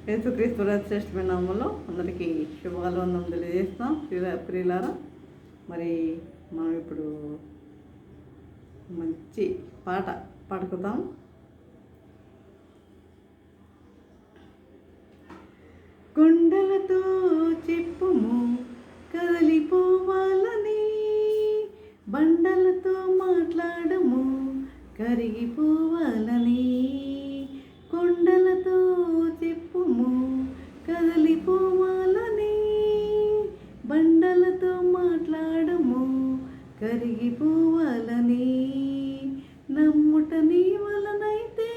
యేసుక్రీస్తు శ్రేష్టమైన నామంలో అందరికీ శుభాభివందనం తెలియజేస్తున్నాం. ప్రియులారా, మరి మనం ఇప్పుడు మంచి పాట పాడుకుందాం. కొండలతో చెప్పుము కదలిపోవాలని, బండలతో మాట్లాడము కరిగిపోవాలని. కొండలతో చెప్పుము కదలిపోవాలని, బండలతో మాట్లాడము కరిగిపోవాలని. నమ్ముట నీ వలనైతే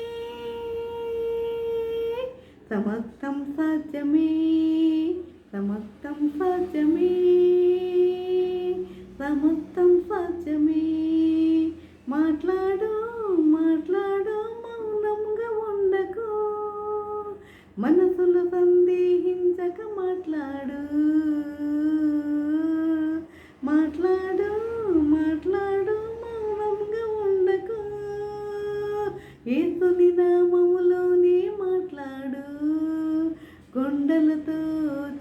సమస్తం సాధ్యమే, సమస్తం సాధ్యమే, సమస్తం సాధ్యమే. మాట్లాడు మాట్లాడు మౌనంగా ఉండకు, మనసులో సందేహించక మాట్లాడు. మాట్లాడు మాట్లాడు మౌనంగా ఉండకు, యేసుని నామములోనే మాట్లాడు. కొండలతో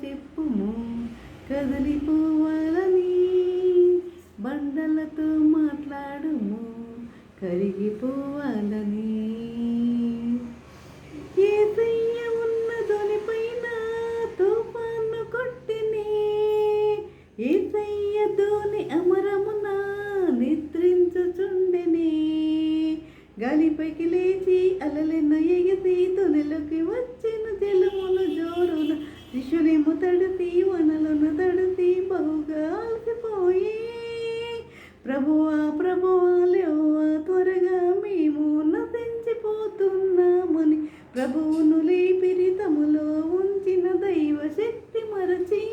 చెప్పుము కదిలిపోవాలని, బండలతో మాట్లాడుము కరిగిపోవాలని. యేసయ్య ఉన్న దోనిపైన తుఫాను కొట్టినే, యేసయ్య దోని అమరమున నిద్రించుచుండెనే. గాలిపైకి లేచి అలలెన్న ఎగిసి దొనిలోకి వచ్చిన జలములు జోరున, శిష్యులేమో తడిసి వనలను తడిసి బహుగా అలసిపోయి, ప్రభువా ప్రభువా లేవా త్వరగా మేము నశించిపోతున్నామని ప్రభువును లేపిరి. తమలో ఉంచిన దైవ శక్తి మరచి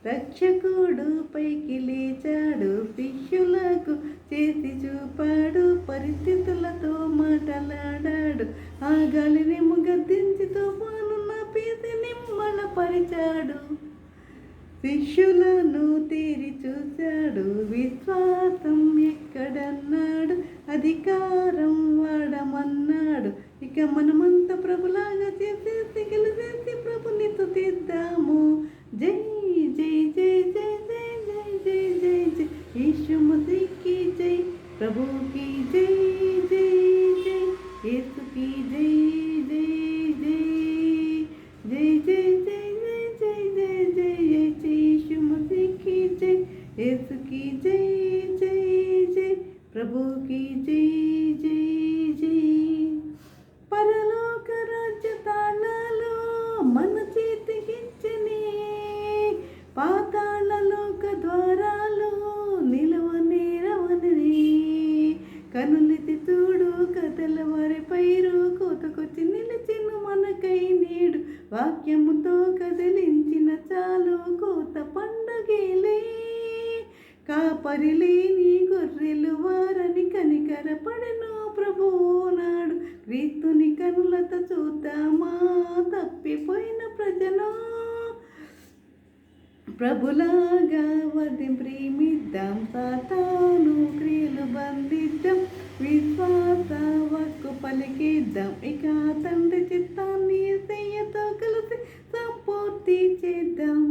రక్షకుడు పైకి లేచాడు, శిష్యులకు చేసి చూపాడు, పరిస్థితులతో మాటలాడాడు. ఆ గాలినేమో గద్దించి తుఫాను నాపేసి నిమ్మళపరిచాడు, శిష్యులను తీరి చూశాడు. విశ్వాసం ఎక్కడన్నాడు, అధికారం వాడమన్నాడు. ఇక మనమంతా ప్రభులాగా చేసేసి గెలిచేసి ప్రభుని స్తుతిద్దాము. జై జై జై జై జై జై జై జై జై యేసు మసీహ్కి జై, ప్రభుకి జై జై జై, యేసుకి జై జై జై జై జై జై జై జై జై జై యేసు మసీహ్కి జై, యేసుకి జై జై జై, ప్రభుకి జై జై జై. పరలోక రాజ్య తాళాలు మన చేతికిచ్చనే, పాతాళలోక ద్వారాలు నిలవనేరవని. కనులెత్తి చూడు కథల వారి పైరు, కోతకొచ్చి నిలిచిన మనకై నేడు. వాక్యముతో కదిలించిన చాలు కోత పండగేలే. కాపరి లేని గొర్రెలు వారని కనికరపడెను ప్రభువు నాడు. క్రీస్తుని కనులతో చూద్దామా తప్పిపోయిన ప్రజను, ప్రభులాగా వారిని ప్రేమిద్దాం, సాతాను క్రియలు బంధిద్దాం, విశ్వాస వాక్కు పలికిద్దాం. ఇక తండ్రి చిత్తాన్ని యేసయ్యతో కలిసి సంపూర్తి చేద్దాం.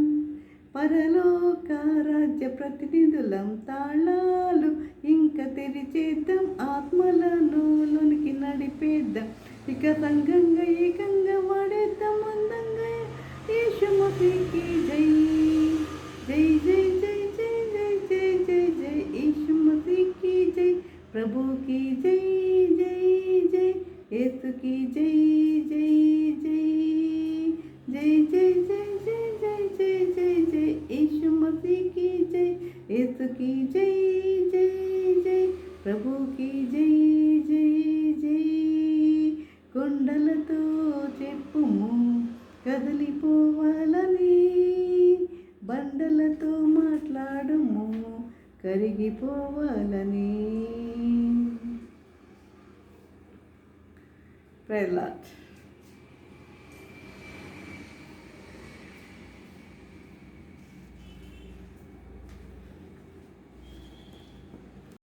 పరలోక రాజ్య ప్రతినిధులం, తాళాలు ఇంకా తెరిచేద్దాం, ఆత్మలను లోనికి నడిపేద్దాం. ఇక సంఘంగా ఏకంగా వాడేద్దాం అందంగా. యేసు మసీహ్కి జై జై జై జై జై జై జై జై జై యేసు మసీహ్కి జై, ప్రభుకి జై జై జై, యేసుకి జై జై జై జై జై జై జై జై జై జై జై యేసు మసీహ్కి జై, యేసుకి జై జై జై, ప్రభుకి జై జై జై. కొండలతో చెప్పుము కదిలిపోవాలని, బండలతో మాట్లాడుము కరిగిపోవాలని. Praise lord.